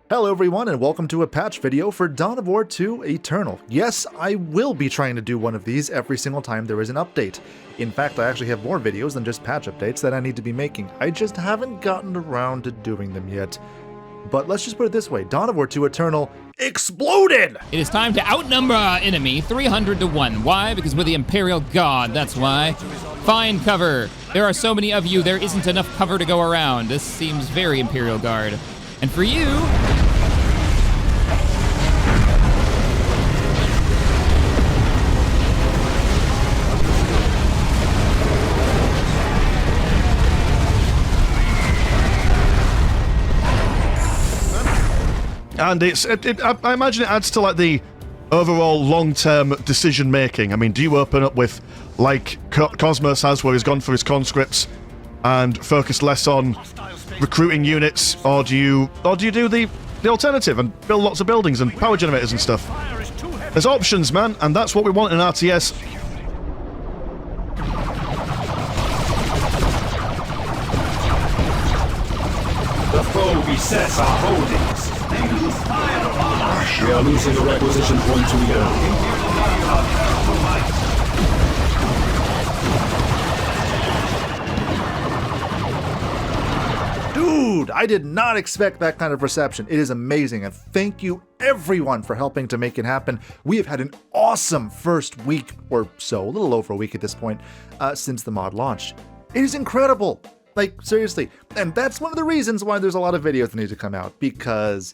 Hello everyone and welcome to a patch video for Dawn of War 2 Eternal. Yes, I will be trying to do one of these every single time there is an update. In fact, I actually have more videos than just patch updates that I need to be making. I just haven't gotten around to doing them yet. But let's just put it this way, Dawn of War 2 Eternal exploded! It is time to outnumber our enemy 300 to 1. Why? Because we're the Imperial Guard, that's why. Find cover. There are so many of you, there isn't enough cover to go around. This seems very Imperial Guard. And for you... And I imagine it adds to like the overall long-term decision-making. I mean, do you open up with, like Cosmos has, where he's gone for his conscripts and focus less on recruiting units, or do you do the alternative and build lots of buildings and power generators and stuff? There's options, man, and that's what we want in RTS. The foe besets our holdings. We are losing a requisition point to the enemy. Dude, I did not expect that kind of reception. It is amazing, and thank you everyone for helping to make it happen. We have had an awesome first week or so, a little over a week at this point, since the mod launched. It is incredible. Like, seriously. And that's one of the reasons why there's a lot of videos that need to come out, because,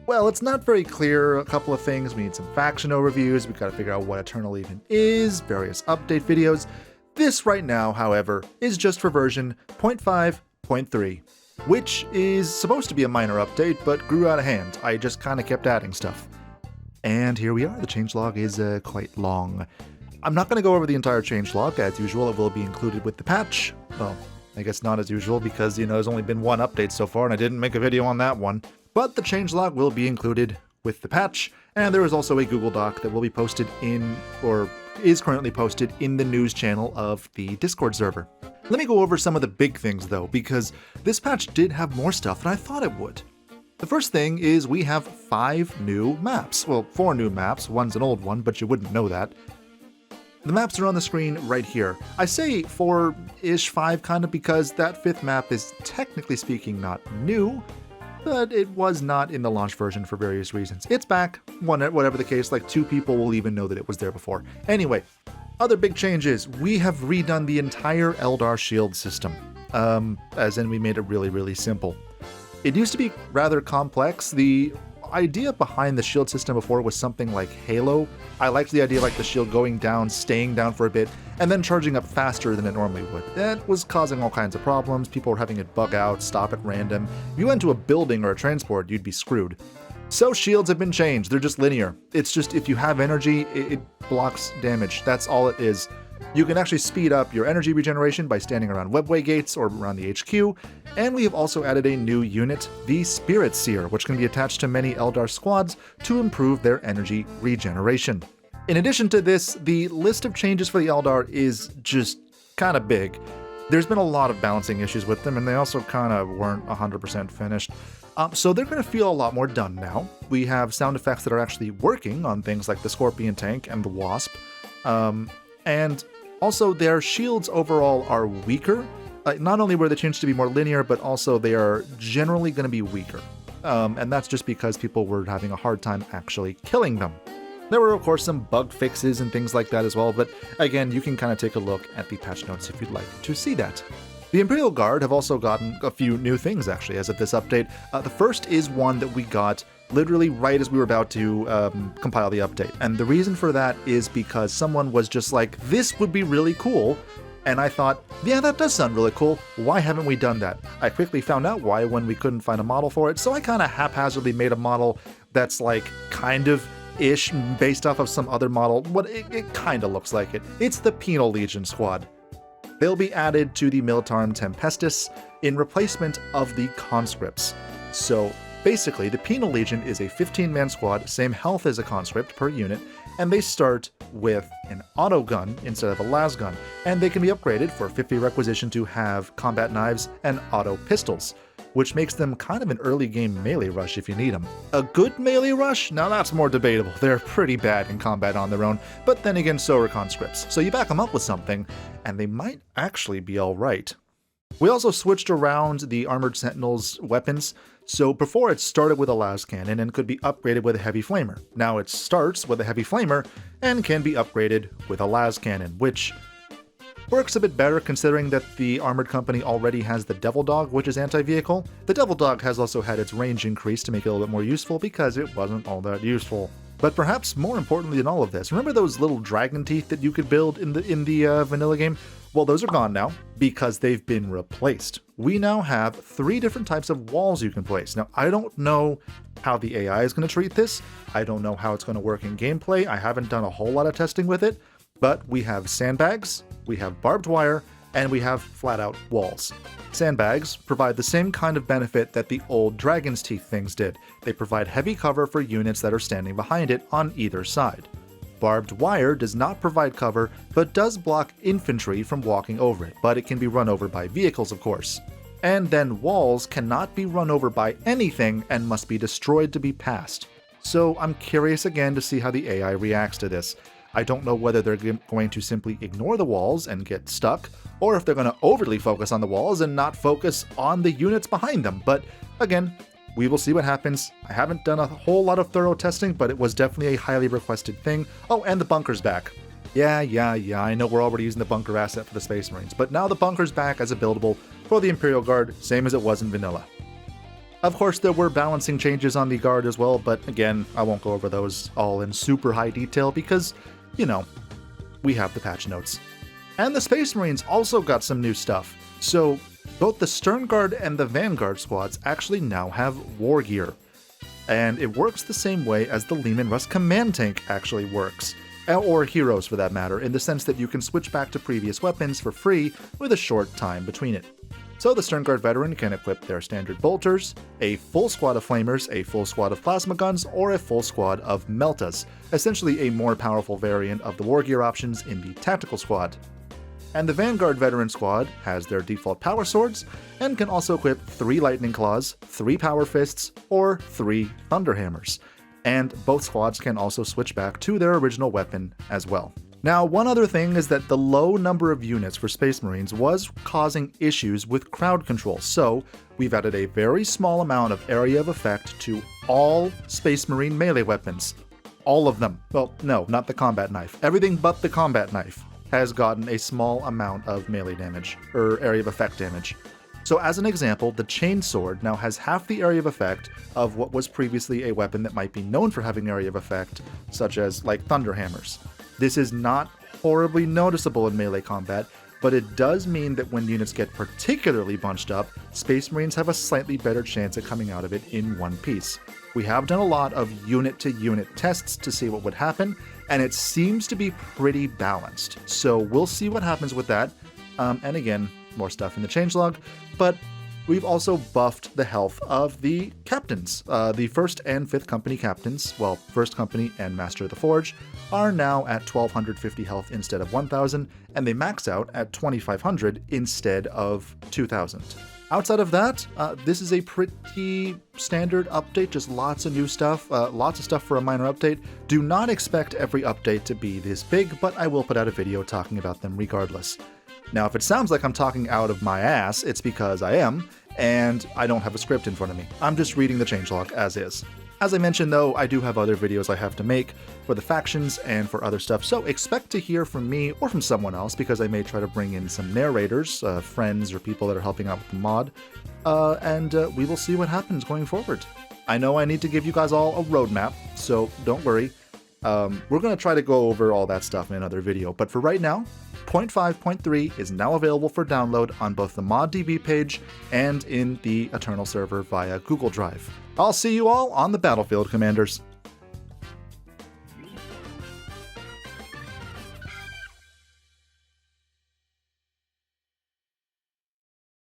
well, it's not very clear a couple of things. We need some faction overviews, we've got to figure out what Eternal even is, various update videos. This right now, however, is just for version 0.5.3, which is supposed to be a minor update, but grew out of hand. I just kind of kept adding stuff. And here we are, the changelog is quite long. I'm not going to go over the entire changelog, as usual, it will be included with the patch. Well, I guess not as usual, because, you know, there's only been one update so far, and I didn't make a video on that one. But the changelog will be included with the patch, and there is also a Google Doc that will be posted in, or is currently posted in the news channel of the Discord server. Let me go over some of the big things, though, because this patch did have more stuff than I thought it would. The first thing is we have 5 new maps. Well, 4 new maps, one's an old one, but you wouldn't know that. The maps are on the screen right here. I say 4-ish, 5 kind of, because that 5th map is technically speaking not new, but it was not in the launch version for various reasons. It's back, whatever the case, like 2 people will even know that it was there before. Anyway, other big changes. We have redone the entire Eldar shield system, as in we made it really, really simple. It used to be rather complex. The idea behind the shield system before was something like Halo. I liked the idea like the shield going down, staying down for a bit, and then charging up faster than it normally would. That was causing all kinds of problems. People were having it bug out, stop at random. If you went to a building or a transport, you'd be screwed. So shields have been changed. They're just linear. It's just if you have energy, it blocks damage. That's all it is. You can actually speed up your energy regeneration by standing around webway gates or around the HQ, and we have also added a new unit, the Spirit Seer, which can be attached to many Eldar squads to improve their energy regeneration. In addition to this, the list of changes for the Eldar is just kind of big. There's been a lot of balancing issues with them, and they also kind of weren't 100% finished. So they're going to feel a lot more done now. We have sound effects that are actually working on things like the Scorpion tank and the Wasp. And also their shields overall are weaker. Not only were they changed to be more linear, but also they are generally going to be weaker. And that's just because people were having a hard time actually killing them. There were, of course, some bug fixes and things like that as well, but again, you can kind of take a look at the patch notes if you'd like to see that. The Imperial Guard have also gotten a few new things, actually, as of this update. The first is one that we got literally right as we were about to compile the update. And the reason for that is because someone was just like, this would be really cool. And I thought, yeah, that does sound really cool. Why haven't we done that? I quickly found out why when we couldn't find a model for it, so I kind of haphazardly made a model that's like kind of ish based off of some other model. What it kind of looks like it. It's the Penal Legion squad. They'll be added to the Militarum Tempestus in replacement of the conscripts. So basically, the Penal Legion is a 15-man squad, same health as a conscript per unit, and they start with an auto gun instead of a las gun, and they can be upgraded for 50 requisition to have combat knives and auto pistols. which makes them kind of an early game melee rush if you need them. A good melee rush? Now that's more debatable. They're pretty bad in combat on their own, but then again so are conscripts. So you back them up with something, and they might actually be alright. We also switched around the Armored Sentinel's weapons, so before it started with a las cannon and could be upgraded with a heavy flamer. Now it starts with a heavy flamer and can be upgraded with a las cannon, which works a bit better considering that the Armored Company already has the Devil Dog, which is anti-vehicle. The Devil Dog has also had its range increased to make it a little bit more useful because it wasn't all that useful. But perhaps more importantly than all of this, remember those little dragon teeth that you could build in the vanilla game? Well, those are gone now because they've been replaced. We now have 3 different types of walls you can place. Now, I don't know how the AI is going to treat this. I don't know how it's going to work in gameplay. I haven't done a whole lot of testing with it, but we have sandbags, we have barbed wire, and we have flat-out walls. Sandbags provide the same kind of benefit that the old Dragon's Teeth things did. They provide heavy cover for units that are standing behind it on either side. Barbed wire does not provide cover, but does block infantry from walking over it, but it can be run over by vehicles, of course. And then walls cannot be run over by anything and must be destroyed to be passed. So I'm curious again to see how the AI reacts to this. I don't know whether they're going to simply ignore the walls and get stuck, or if they're going to overly focus on the walls and not focus on the units behind them. But again, we will see what happens. I haven't done a whole lot of thorough testing, but it was definitely a highly requested thing. Oh, and the bunker's back. Yeah, I know we're already using the bunker asset for the Space Marines, but now the bunker's back as a buildable for the Imperial Guard, same as it was in vanilla. Of course, there were balancing changes on the Guard as well, but again, I won't go over those all in super high detail because, you know, we have the patch notes. And the Space Marines also got some new stuff. So both the Stern Guard and the Vanguard squads actually now have war gear. And it works the same way as the Leman Russ command tank actually works. Or heroes for that matter, in the sense that you can switch back to previous weapons for free with a short time between it. So the Stern Guard veteran can equip their standard bolters, a full squad of flamers, a full squad of plasma guns, or a full squad of meltas, essentially a more powerful variant of the war gear options in the tactical squad. And the Vanguard veteran squad has their default power swords, and can also equip 3 lightning claws, 3 power fists, or 3 thunder hammers. And both squads can also switch back to their original weapon as well. Now, one other thing is that the low number of units for Space Marines was causing issues with crowd control, so we've added a very small amount of area of effect to all Space Marine melee weapons. All of them. Well, no, not the combat knife. Everything but the combat knife has gotten a small amount of melee damage, or area of effect damage. So as an example, the chainsword now has half the area of effect of what was previously a weapon that might be known for having area of effect, such as like thunder hammers. This is not horribly noticeable in melee combat, but it does mean that when units get particularly bunched up, Space Marines have a slightly better chance at coming out of it in one piece. We have done a lot of unit-to-unit tests to see what would happen, and it seems to be pretty balanced. So we'll see what happens with that. And again, more stuff in the changelog, but we've also buffed the health of the captains. The 1st and 5th Company captains, well, 1st Company and Master of the Forge, are now at 1250 health instead of 1000, and they max out at 2500 instead of 2000. Outside of that, this is a pretty standard update, just lots of new stuff, lots of stuff for a minor update. Do not expect every update to be this big, but I will put out a video talking about them regardless. Now, if it sounds like I'm talking out of my ass, it's because I am, and I don't have a script in front of me. I'm just reading the changelog as is. As I mentioned though, I do have other videos I have to make for the factions and for other stuff, so expect to hear from me or from someone else, because I may try to bring in some narrators, friends or people that are helping out with the mod, and we will see what happens going forward. I know I need to give you guys all a roadmap, so don't worry. We're going to try to go over all that stuff in another video, but for right now, 0.5.3 is now available for download on both the ModDB page and in the Eternal server via Google Drive. I'll see you all on the battlefield, Commanders.